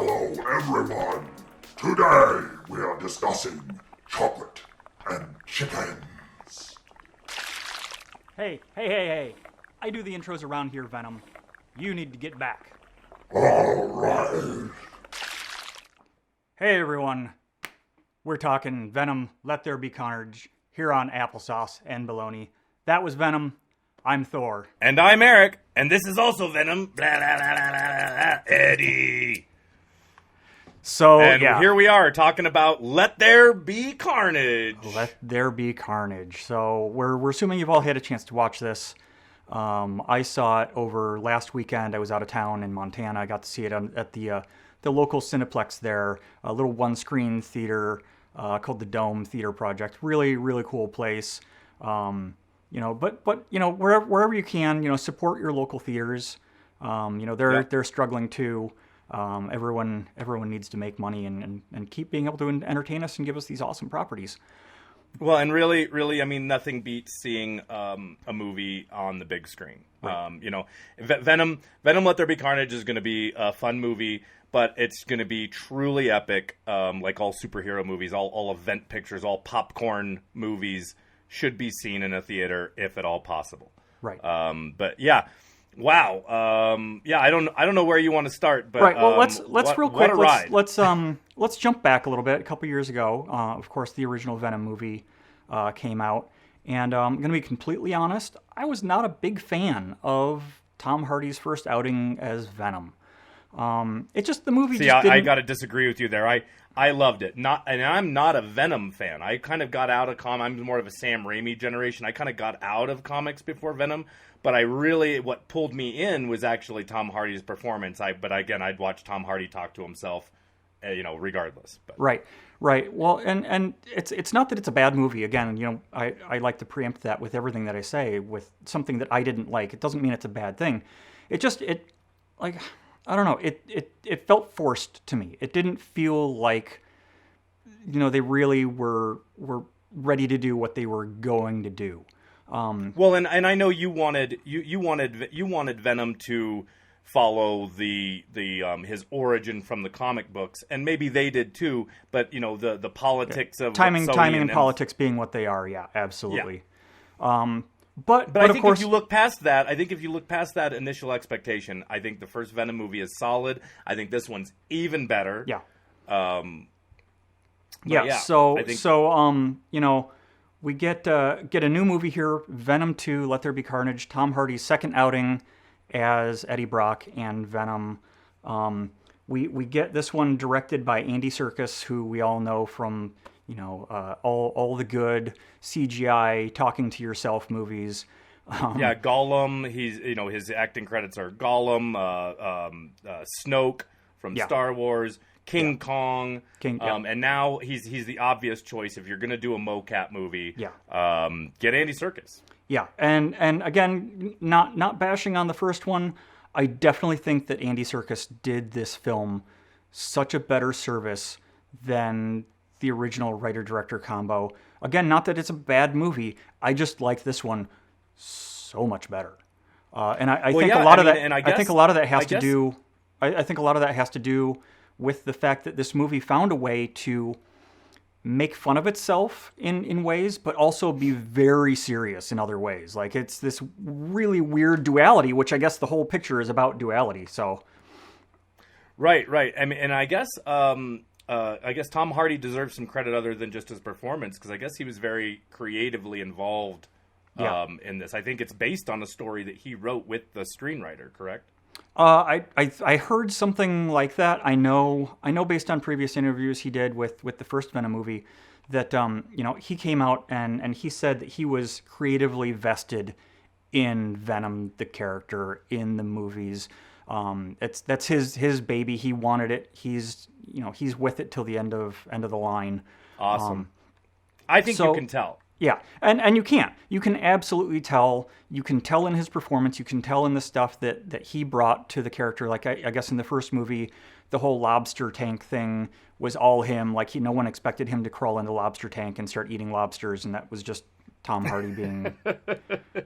Hello, everyone. Today we are discussing chocolate and chickens. Hey. I do the intros around here, Venom. You need to get back. All right. Hey, everyone. We're talking Venom, Let There Be Carnage, here on Applesauce and Baloney. That was Venom. I'm Thor. And I'm Eric. And this is also Venom. Blah, blah, blah, blah, blah, blah, Eddie. So, and yeah. Here we are talking about Let There Be Carnage. Let There Be Carnage. So we're assuming you've all had a chance to watch this. I saw it over last weekend. I was out of town in Montana. I got to see it at the local Cineplex there, a little one-screen theater called the Dome Theater Project. Really, really cool place. But wherever you can, support your local theaters. They're struggling too. Everyone needs to make money and keep being able to entertain us and give us these awesome properties. Well, and really, I mean, nothing beats seeing a movie on the big screen. Right. Venom, Let There Be Carnage is going to be a fun movie, but it's going to be truly epic, like all superhero movies, all event pictures, all popcorn movies should be seen in a theater if at all possible. Right. But yeah. Wow. I don't know where you want to start, but right. Well, let's real quick. What a ride. Let's jump back a little bit. A couple years ago, of course, the original Venom movie came out, and I'm going to be completely honest. I was not a big fan of Tom Hardy's first outing as Venom. It just the movie. See, just didn't... I got to disagree with you there. I loved it. And I'm not a Venom fan. I kind of got out of I'm more of a Sam Raimi generation. I kind of got out of comics before Venom. But what pulled me in was actually Tom Hardy's performance. But again, I'd watch Tom Hardy talk to himself, regardless. But. Right. Well, and it's not that it's a bad movie. Again, I like to preempt that with everything that I say with something that I didn't like. It doesn't mean it's a bad thing. I don't know. It felt forced to me. It didn't feel like, they really were ready to do what they were going to do. Well, and I know you wanted Venom to follow the his origin from the comic books, and maybe they did too. But the politics of timing and politics being what they are, yeah, absolutely. Yeah. But I of think course, if you look past that, initial expectation, I think the first Venom movie is solid. I think this one's even better. Yeah. We get a new movie here, Venom 2, Let There Be Carnage. Tom Hardy's second outing as Eddie Brock and Venom. We get this one directed by Andy Serkis, who we all know from all the good CGI talking to yourself movies. Gollum. He's his acting credits are Gollum, Snoke from Star Wars, King Kong, and now he's the obvious choice if you're going to do a mocap movie. Yeah. Get Andy Serkis. Yeah, and again, not bashing on the first one. I definitely think that Andy Serkis did this film such a better service than the original writer-director combo. Again, not that it's a bad movie. I just like this one so much better. I think a lot of that has to do with the fact that this movie found a way to make fun of itself in ways, but also be very serious in other ways. Like, it's this really weird duality, which I guess the whole picture is about duality. So, right. I mean, and I guess Tom Hardy deserves some credit other than just his performance, because I guess he was very creatively involved in this. I think it's based on a story that he wrote with the screenwriter, correct? I heard something like that. I know based on previous interviews he did with the first Venom movie that he came out and he said that he was creatively vested in Venom the character in the movies. That's his baby. He wanted it. He's with it till the end of the line. Awesome. I think you can tell. Yeah, and you can. You can absolutely tell. You can tell in his performance. You can tell in the stuff that he brought to the character. Like, I guess in the first movie, the whole lobster tank thing was all him. Like, no one expected him to crawl into the lobster tank and start eating lobsters, and that was just Tom Hardy being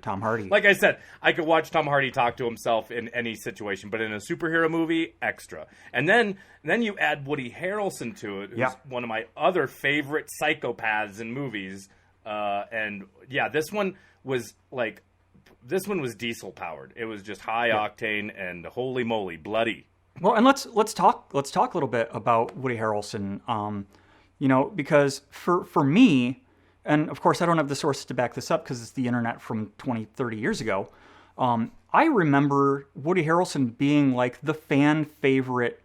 Tom Hardy. Like I said, I could watch Tom Hardy talk to himself in any situation, but in a superhero movie, extra. And then you add Woody Harrelson to it, who's one of my other favorite psychopaths in movies. And yeah, this one was diesel powered. It was just high octane and holy moly, bloody. Well, and let's talk a little bit about Woody Harrelson. Because for me, and of course I don't have the sources to back this up because it's the internet from 20, 30 years ago. I remember Woody Harrelson being like the fan favorite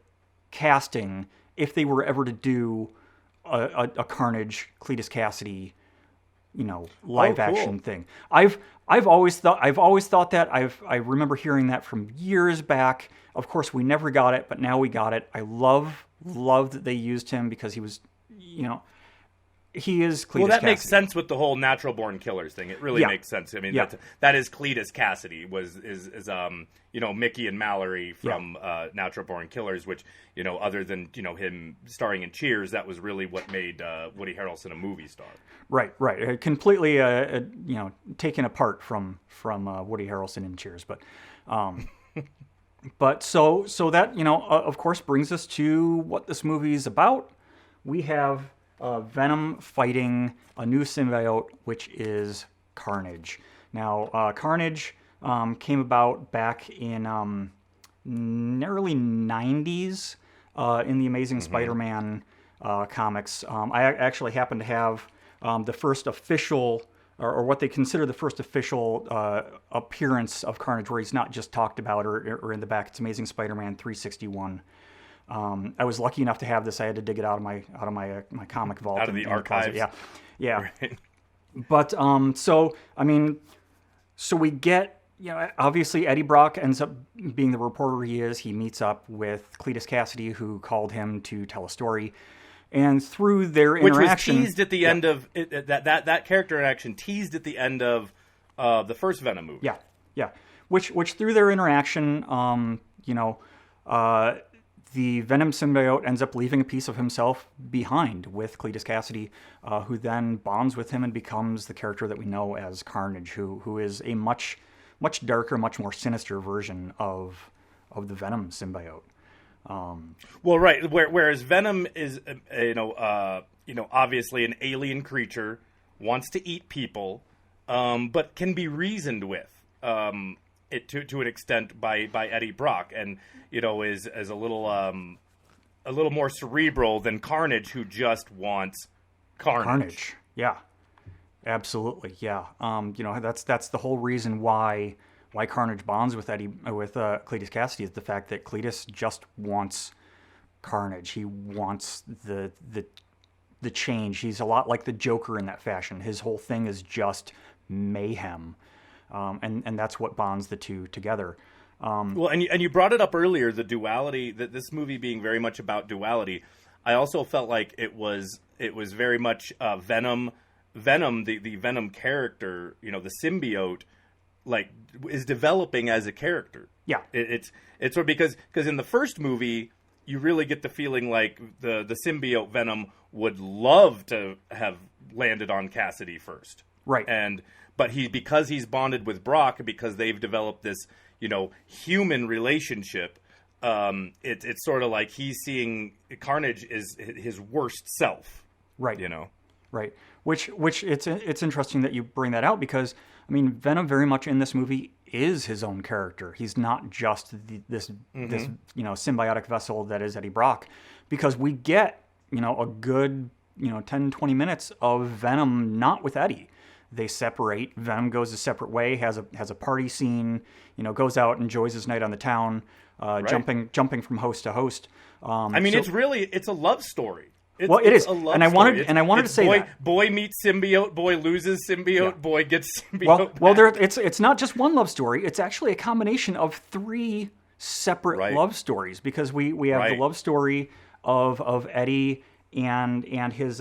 casting if they were ever to do a Carnage, Cletus Cassidy, live action thing. I've always thought that. I remember hearing that from years back. Of course, we never got it, but now we got it. I love that they used him because he was, he is Cletus Cassidy. Well, that makes sense with the whole natural born killers thing. It really makes sense. I mean, that is Cletus Cassidy is Mickey and Mallory from Natural Born Killers, which, other than, him starring in Cheers, that was really what made Woody Harrelson a movie star. Right. Completely, taken apart from Woody Harrelson in Cheers, but so that, of course, brings us to what this movie is about. We have Venom fighting a new symbiote, which is Carnage. Now, Carnage came about back in early 90s in the Amazing Spider-Man comics. I actually happen to have the first official, or what they consider the first official appearance of Carnage, where he's not just talked about or in the back. It's Amazing Spider-Man 361. I was lucky enough to have this. I had to dig it out of my comic vault, out of the archives. Yeah. Right. But so we get, obviously Eddie Brock ends up being the reporter he is. He meets up with Cletus Cassidy, who called him to tell a story, and through their interaction, which was teased at the end of that character interaction teased at the end of the first Venom movie. Yeah. Which through their interaction, the Venom symbiote ends up leaving a piece of himself behind with Cletus Cassidy, who then bonds with him and becomes the character that we know as Carnage, who is a much darker, much more sinister version of the Venom symbiote. Well, right. Whereas Venom is, obviously an alien creature, wants to eat people, but can be reasoned with. It to an extent by Eddie Brock, and is a little more cerebral than Carnage, who just wants carnage. Yeah, absolutely. Yeah. That's the whole reason why Carnage bonds with Cletus Cassidy, is the fact that Cletus just wants carnage. He wants the change. He's a lot like the Joker in that fashion. His whole thing is just mayhem. And that's what bonds the two together. Well, and you brought it up earlier, the duality, that this movie being very much about duality. I also felt like it was very much Venom, the Venom character, the symbiote, like, is developing as a character. Yeah, it's sort of because in the first movie you really get the feeling like the symbiote Venom would love to have landed on Cassidy first, right? But because he's bonded with Brock, because they've developed this, human relationship, it's sort of like he's seeing Carnage is his worst self. Right. Right. Which it's interesting that you bring that out, because, I mean, Venom very much in this movie is his own character. He's not just this symbiotic vessel that is Eddie Brock, because we get, a good, 10, 20 minutes of Venom not with Eddie. They separate. Venom goes a separate way, has a party scene, goes out, enjoys his night on the town, jumping from host to host. It's a love story. It is. And I wanted to say that. Boy meets symbiote, boy loses symbiote, boy gets symbiote. Well, it's not just one love story. It's actually a combination of three separate love stories, because we have the love story of Eddie and his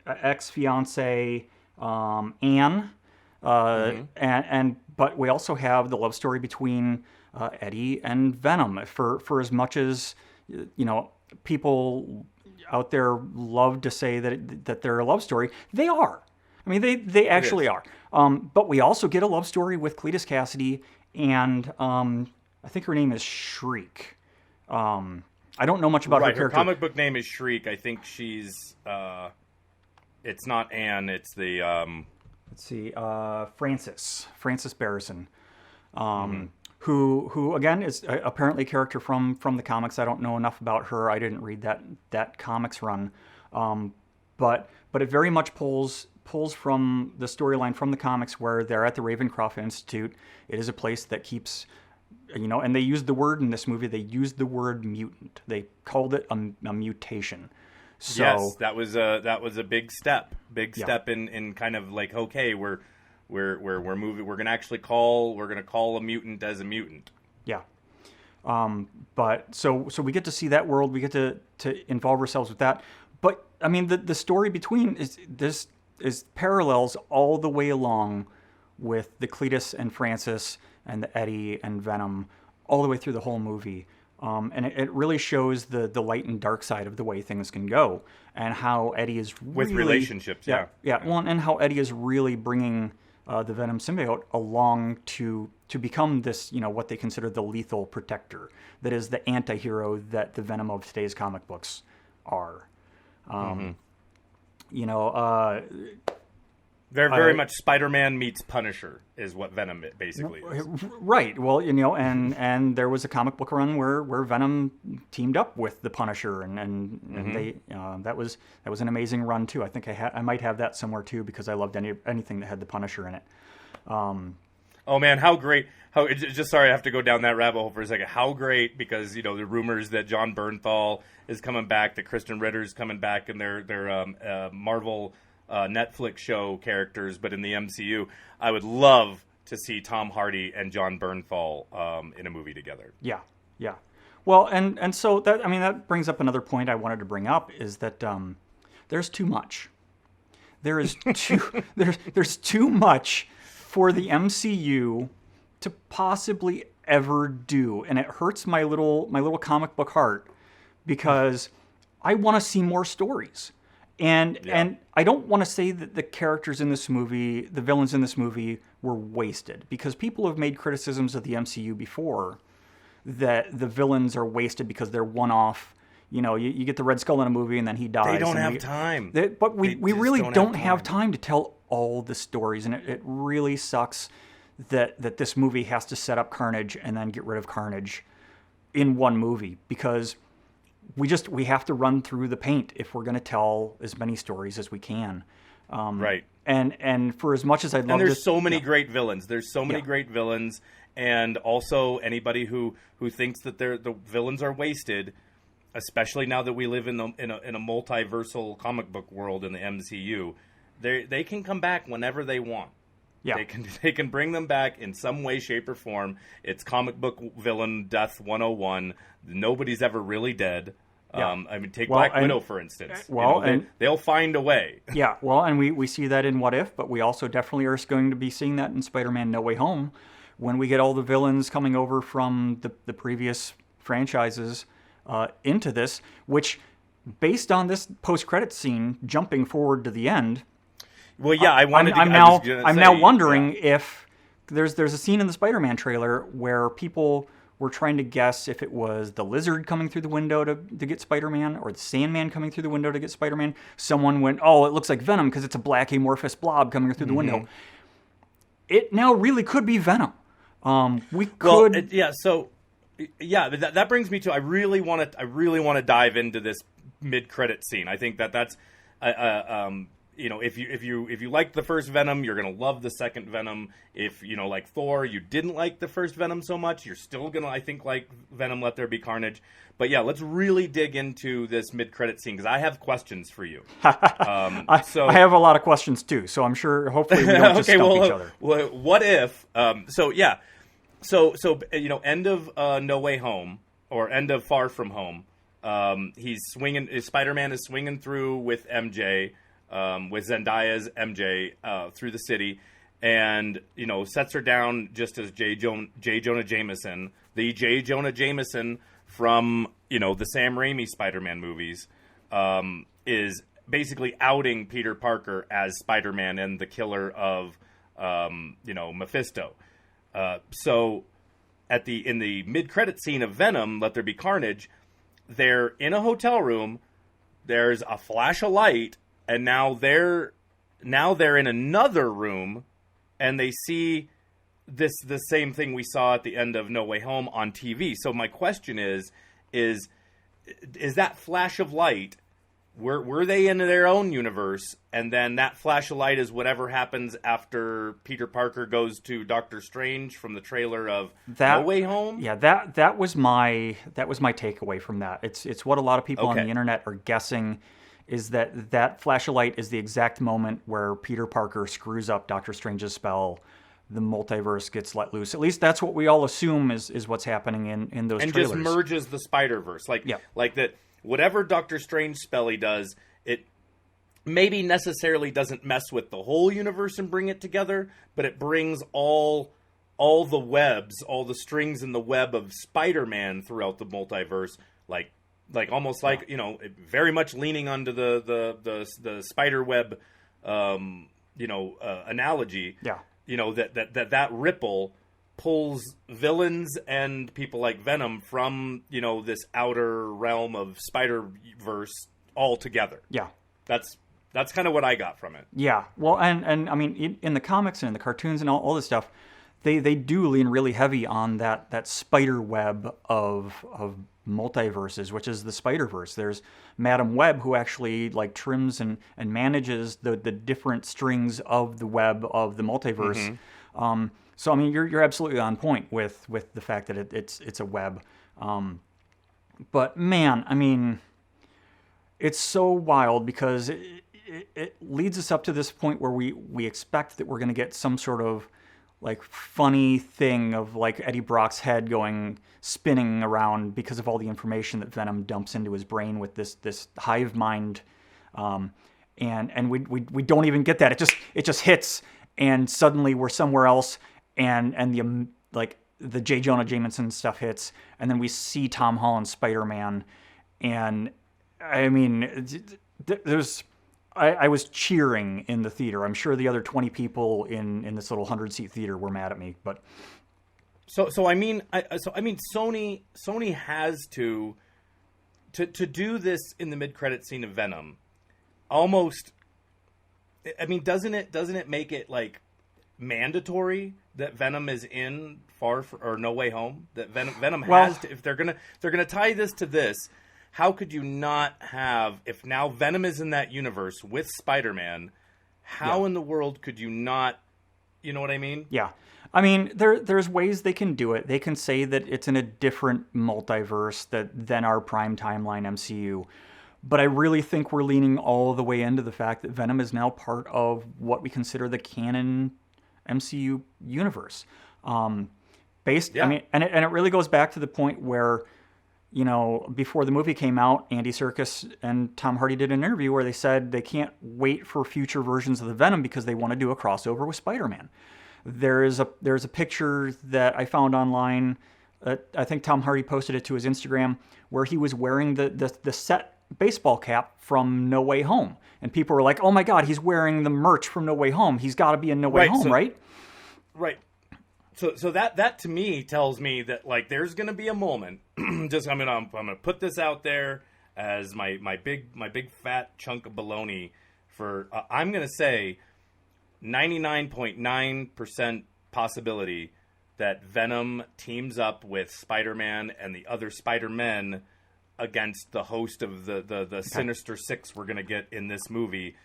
ex-fiancée, Anne, but we also have the love story between Eddie and Venom. For as much as people out there love to say that they're a love story, they are. I mean, they actually are. But we also get a love story with Cletus Cassidy and I think her name is Shriek. I don't know much about her character. Her comic book name is Shriek. I think she's. It's not Anne. It's the. Let's see. Francis Barrison, who again is apparently a character from the comics. I don't know enough about her. I didn't read that comics run, but it very much pulls from the storyline from the comics where they're at the Ravencroft Institute. It is a place that keeps, and they used the word in this movie. They used the word mutant. They called it a mutation. So, yes, that was a big step. Step in kind of like, okay, we're moving. We're gonna call a mutant as a mutant. Yeah. But so we get to see that world. We get to involve ourselves with that. But I mean, the story between is parallels all the way along with the Cletus and Francis and the Eddie and Venom all the way through the whole movie. And it really shows the light and dark side of the way things can go, and how Eddie is really, with relationships. Yeah. Well, and how Eddie is really bringing the Venom symbiote along to become this, what they consider the lethal protector, that is the anti-hero that the Venom of today's comic books are. They're very much Spider-Man meets Punisher is what Venom basically is. Right. Well, and there was a comic book run where Venom teamed up with the Punisher, and they that was an amazing run too. I think I might have that somewhere too, because I loved anything that had the Punisher in it. Oh man, how great! Sorry, I have to go down that rabbit hole for a second. How great, because the rumors that John Bernthal is coming back, that Kristen Ritter's coming back, and their Marvel Netflix show characters, but in the MCU, I would love to see Tom Hardy and John Bernthal in a movie together. Yeah. Well, and so that brings up another point I wanted to bring up, is that there's too much. There is there's too much for the MCU to possibly ever do, and it hurts my little comic book heart, because I want to see more stories. And I don't want to say that the characters in this movie, the villains in this movie, were wasted, because people have made criticisms of the MCU before that the villains are wasted because they're one-off. You get the Red Skull in a movie and then he dies. They don't have time. But we really don't have time to tell all the stories, and it really sucks that this movie has to set up Carnage and then get rid of Carnage in one movie, because we have to run through the paint if we're going to tell as many stories as we can. Right. And for as much as I'd love, and there's so many great villains. There's so many great villains, and also anybody who thinks that the villains are wasted, especially now that we live in a multiversal comic book world in the MCU, they can come back whenever they want. Yeah. They can bring them back in some way, shape, or form. It's comic book villain death 101. Nobody's ever really dead. Yeah. Take Black Widow, for instance. They'll find a way. Yeah, well, and we see that in What If, but we also definitely are going to be seeing that in Spider-Man No Way Home, when we get all the villains coming over from the previous franchises into this, which, based on this post-credits scene, jumping forward to the end... Well, yeah, I'm now wondering if there's a scene in the Spider-Man trailer where people were trying to guess if it was the Lizard coming through the window to get Spider-Man, or the Sandman coming through the window to get Spider-Man. Someone went, "Oh, it looks like Venom because it's a black amorphous blob coming through the window." It now really could be Venom. We could. That brings me to I really want to dive into this mid-credit scene. I think that's. If you liked the first Venom, you're gonna love the second Venom. If like Thor, you didn't like the first Venom so much, you're still gonna, I think, like Venom: Let There Be Carnage. But yeah, let's really dig into this mid-credit scene, because I have questions for you. I have a lot of questions too, so I'm sure hopefully we don't just stump each other. Well, what if? End of No Way Home, or end of Far From Home. Spider-Man is swinging through with MJ. With Zendaya's MJ through the city, and sets her down just as J. Jonah Jameson, the J. Jonah Jameson from the Sam Raimi Spider-Man movies, is basically outing Peter Parker as Spider-Man and the killer of, Mephisto. So in the mid-credit scene of Venom, Let There Be Carnage, they're in a hotel room. There's a flash of light, and now they're in another room, and they see the same thing we saw at the end of No Way Home on TV. So my question is that flash of light, were they in their own universe, and then that flash of light is whatever happens after Peter Parker goes to Doctor Strange from the trailer of No Way Home? Yeah, that was my takeaway from that. It's what a lot of people on the internet are guessing, is that flash of light is the exact moment where Peter Parker screws up Doctor Strange's spell. The multiverse gets let loose. At least that's what we all assume is what's happening in those trailers. And just merges the Spider-Verse. Like that, whatever Doctor Strange spell he does, it maybe necessarily doesn't mess with the whole universe and bring it together, but it brings all the webs, all the strings in the web of Spider-Man throughout the multiverse, like almost like, very much leaning onto the spider web, analogy. Yeah. That ripple pulls villains and people like Venom from, this outer realm of Spider-Verse all together. Yeah. That's kind of what I got from it. Yeah. Well, and I mean, in the comics and in the cartoons and all this stuff, they do lean really heavy on that spider web of multiverses, which is the Spider-Verse. There's Madam Web, who actually trims and manages the different strings of the web of the multiverse. Mm-hmm. So I mean, you're absolutely on point with the fact that it's a web. But man, I mean, it's so wild because it leads us up to this point where we expect that we're going to get some sort of funny thing of Eddie Brock's head spinning around because of all the information that Venom dumps into his brain with this hive mind, and we don't even get that. It just hits, and suddenly we're somewhere else, and the J. Jonah Jameson stuff hits, and then we see Tom Holland's Spider-Man, and I mean, I was cheering in the theater. I'm sure the other 20 people in this little 100-seat theater were mad at me, but so I mean, Sony has to do this in the mid-credit scene of Venom. Almost, I mean, doesn't it make it mandatory that Venom is in No Way Home? That Venom has to, if they're gonna tie this to this. How could you not have, if now Venom is in that universe with Spider-Man, how in the world could you not, you know what I mean? Yeah. I mean, there's ways they can do it. They can say that it's in a different multiverse than our prime timeline MCU. But I really think we're leaning all the way into the fact that Venom is now part of what we consider the canon MCU universe. I mean, and it really goes back to the point where, before the movie came out, Andy Serkis and Tom Hardy did an interview where they said they can't wait for future versions of the Venom because they want to do a crossover with Spider-Man. There's a picture that I found online. I think Tom Hardy posted it to his Instagram, where he was wearing the set baseball cap from No Way Home, and people were like, "Oh my God, he's wearing the merch from No Way Home. He's got to be in No Way Home, right?" Right. So that to me tells me that there's going to be a moment. I'm gonna put this out there as my big fat chunk of baloney for I'm gonna say 99.9% possibility that Venom teams up with Spider-Man and the other Spider-Men against the host of the Sinister Six we're gonna get in this movie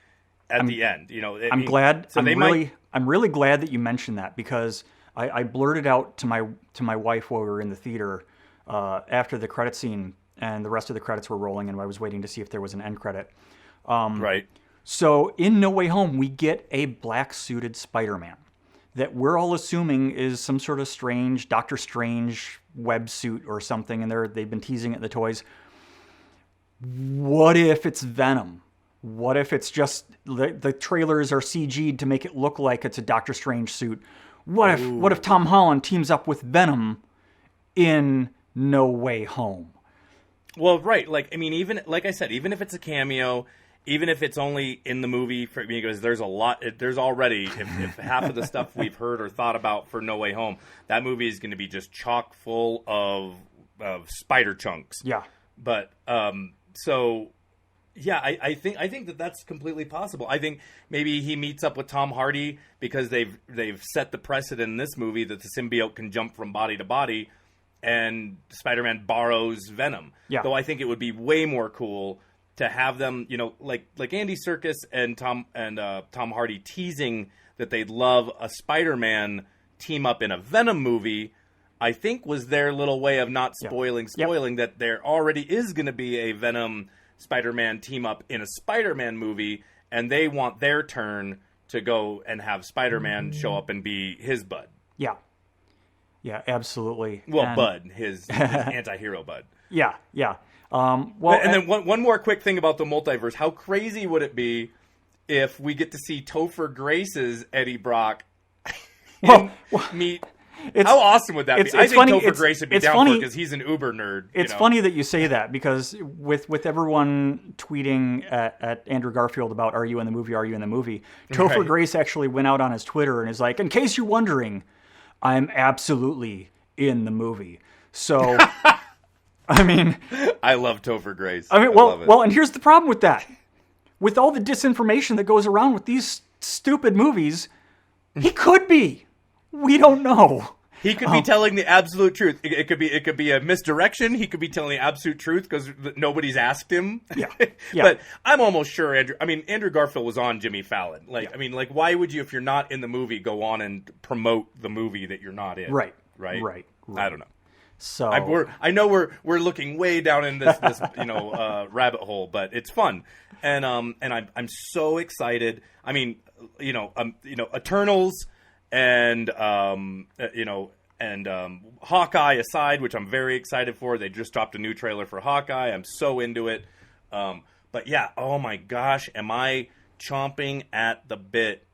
at the end. I'm glad. So I'm really glad that you mentioned that, because I blurted out to my wife while we were in the theater after the credit scene and the rest of the credits were rolling, and I was waiting to see if there was an end credit. Right. So in No Way Home, we get a black-suited Spider-Man that we're all assuming is some sort of strange Doctor Strange web suit or something, and they've been teasing it in the toys. What if it's Venom? What if it's just the trailers are CG'd to make it look like it's a Doctor Strange suit? What if Tom Holland teams up with Venom in No Way Home? Well, right. Even like I said, even if it's a cameo, even if it's only in the movie, for me, because there's a lot. There's already if half of the stuff we've heard or thought about for No Way Home, that movie is going to be just chock full of spider chunks. Yeah. But so. Yeah, I think that that's completely possible. I think maybe he meets up with Tom Hardy because they've set the precedent in this movie that the symbiote can jump from body to body, and Spider-Man borrows Venom. Yeah. Though I think it would be way more cool to have them, like Andy Serkis and Tom Hardy teasing that they'd love a Spider-Man team up in a Venom movie. I think was their little way of not spoiling that there already is going to be a Venom Spider-Man team up in a Spider-Man movie, and they want their turn to go and have Spider-Man show up and be his bud. Yeah. Yeah, absolutely. Well, Bud, his anti-hero bud. Yeah, yeah. Then one more quick thing about the multiverse. How crazy would it be if we get to see Topher Grace's Eddie Brock meet... How awesome would that be? I think funny, Topher Grace would be down for it because he's an uber nerd. It's funny that you say that because with everyone tweeting at Andrew Garfield about "Are you in the movie? Are you in the movie?" Topher Grace actually went out on his Twitter and is like, "In case you're wondering, I'm absolutely in the movie." So, I mean, I love Topher Grace. I mean, well, and here's the problem with that: with all the disinformation that goes around with these stupid movies, he could be. We don't know. He could be telling the absolute truth. It could be a misdirection. He could be telling the absolute truth because nobody's asked him. Yeah. But I'm almost sure Andrew Garfield was on Jimmy Fallon. Why would you, if you're not in the movie, go on and promote the movie that you're not in? Right. I don't know. So I know we're looking way down in this rabbit hole, but it's fun, and I'm so excited. I mean, Eternals. And Hawkeye aside, which I'm very excited for. They just dropped a new trailer for Hawkeye. I'm so into it. But yeah, oh my gosh, am I chomping at the bit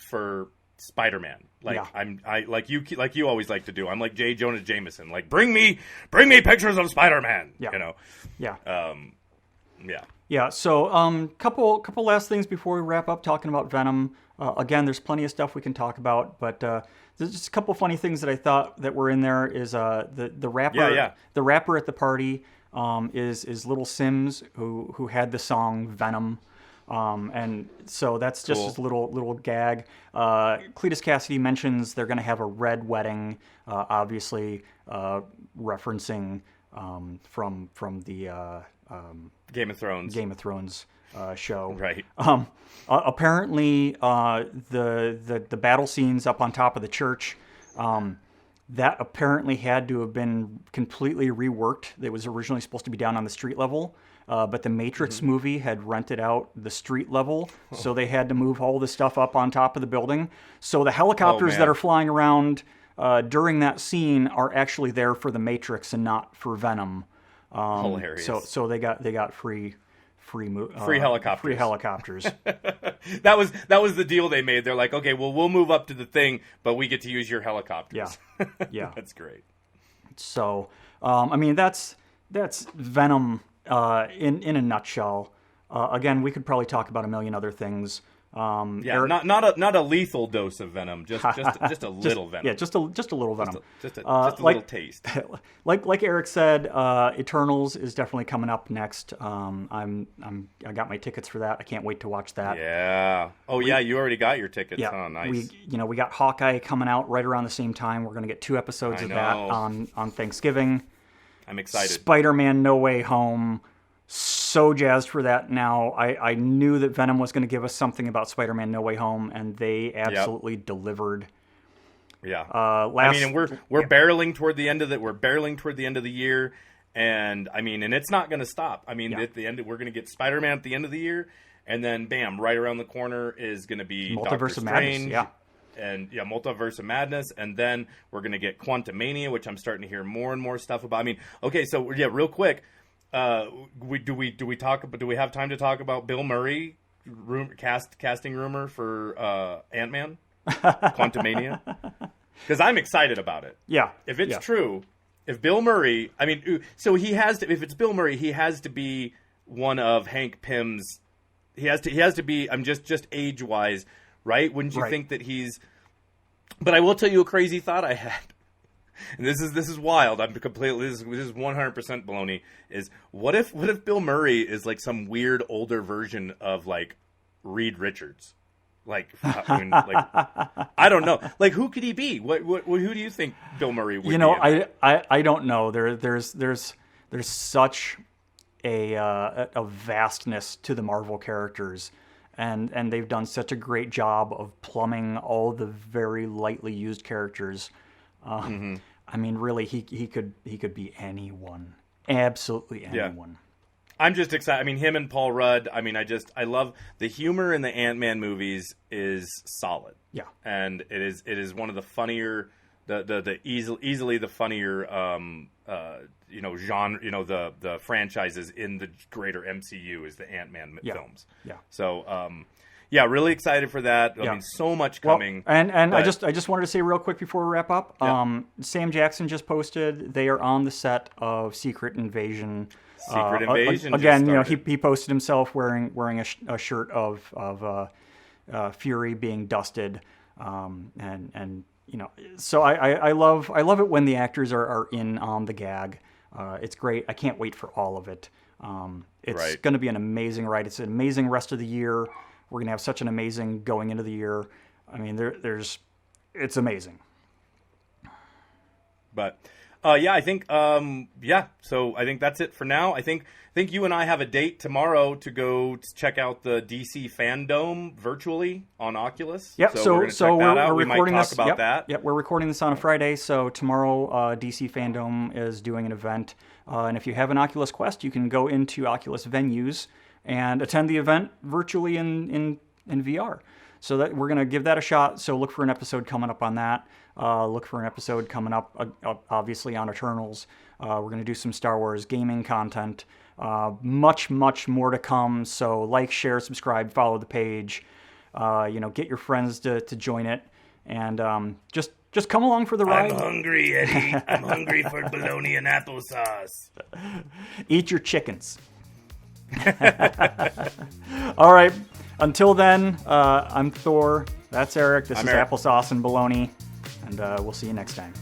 for Spider-Man? I like you always like to do. I'm like J. Jonah Jameson. Like bring me pictures of Spider-Man. Yeah. Yeah. Yeah. So couple last things before we wrap up talking about Venom. Again, there's plenty of stuff we can talk about, but there's just a couple funny things that I thought that were in there. Is the rapper? Yeah. The rapper at the party is Little Sims, who had the song Venom, and so that's just his little gag. Cletus Cassidy mentions they're going to have a red wedding, obviously referencing from the Game of Thrones show. Right. Apparently, the battle scenes up on top of the church, that apparently had to have been completely reworked. It was originally supposed to be down on the street level, but the Matrix movie had rented out the street level, so they had to move all the stuff up on top of the building. So the helicopters that are flying around during that scene are actually there for the Matrix and not for Venom. Hilarious. So they got free helicopters. Free helicopters. That was the deal they made. They're like, okay, well, we'll move up to the thing, but we get to use your helicopters. Yeah. That's great. So, I mean, that's Venom in a nutshell. Again, we could probably talk about a million other things. Not a lethal dose of Venom, just a little Venom. Yeah, just a little Venom. Just a little taste. Like Eric said, Eternals is definitely coming up next. I got my tickets for that. I can't wait to watch that. Yeah. Oh yeah, you already got your tickets. Yeah. Oh, nice. We got Hawkeye coming out right around the same time. We're gonna get 2 episodes of that on Thanksgiving. I'm excited. Spider-Man: No Way Home. So jazzed for that now. I knew that Venom was going to give us something about Spider-Man No Way Home, and they absolutely delivered. Yeah. And we're barreling toward the end of it. We're barreling toward the end of the year, and it's not going to stop. At the end, we're going to get Spider-Man at the end of the year, and then bam, right around the corner is going to be Multiverse of Madness. Yeah. And Multiverse of Madness, and then we're going to get Quantumania, which I'm starting to hear more and more stuff about. Okay, so real quick. Do we have time to talk about Bill Murray casting rumor for Ant-Man Quantumania? Because I'm excited about it. Yeah. If it's true, if Bill Murray, so he has to. If it's Bill Murray, he has to be one of Hank Pym's. He has to be. I'm just age wise, right? Wouldn't you think that he's? But I will tell you a crazy thought I had, and this is wild. I'm completely. This is 100% baloney. Is what if Bill Murray is like some weird older version of like Reed Richards? Like, I mean, like, I don't know. Like, who could he be? Who do you think Bill Murray would be? I don't know. There's such a vastness to the Marvel characters, and they've done such a great job of plumbing all the very lightly used characters. I mean, really, he could be anyone, absolutely anyone. Yeah. I'm just excited. I mean, him and Paul Rudd. I mean, I love the humor in the Ant-Man movies is solid. Yeah, and it is one of the funnier, easily the funnier, genre. The franchises in the greater MCU is the Ant-Man films. Yeah. So, really excited for that. I mean, so much coming. Well, and I just wanted to say real quick before we wrap up. Yeah. Sam Jackson just posted they are on the set of Secret Invasion. Again, he posted himself wearing a shirt of Fury being dusted, and so I love it when the actors are in on the gag. It's great. I can't wait for all of it. It's going to be an amazing ride. It's an amazing rest of the year. We're going to have such an amazing going into the year. I mean, it's amazing. But. I think, so I think that's it for now. I think you and I have a date tomorrow to go check out the DC Fandom virtually on Oculus. Yep. So we're recording this. About that. Yep. We're recording this on a Friday. So tomorrow, DC Fandom is doing an event. And if you have an Oculus Quest, you can go into Oculus venues and attend the event virtually in VR. So that we're going to give that a shot. So look for an episode coming up on that. Look for an episode coming up, obviously, on Eternals. We're going to do some Star Wars gaming content. Much, much more to come. So like, share, subscribe, follow the page. Get your friends to join it. And just come along for the ride. I'm hungry, Eddie. I'm hungry for bologna and applesauce. Eat your chickens. All right. Until then, I'm Thor. That's Eric. This is Eric. Applesauce and Baloney. And we'll see you next time.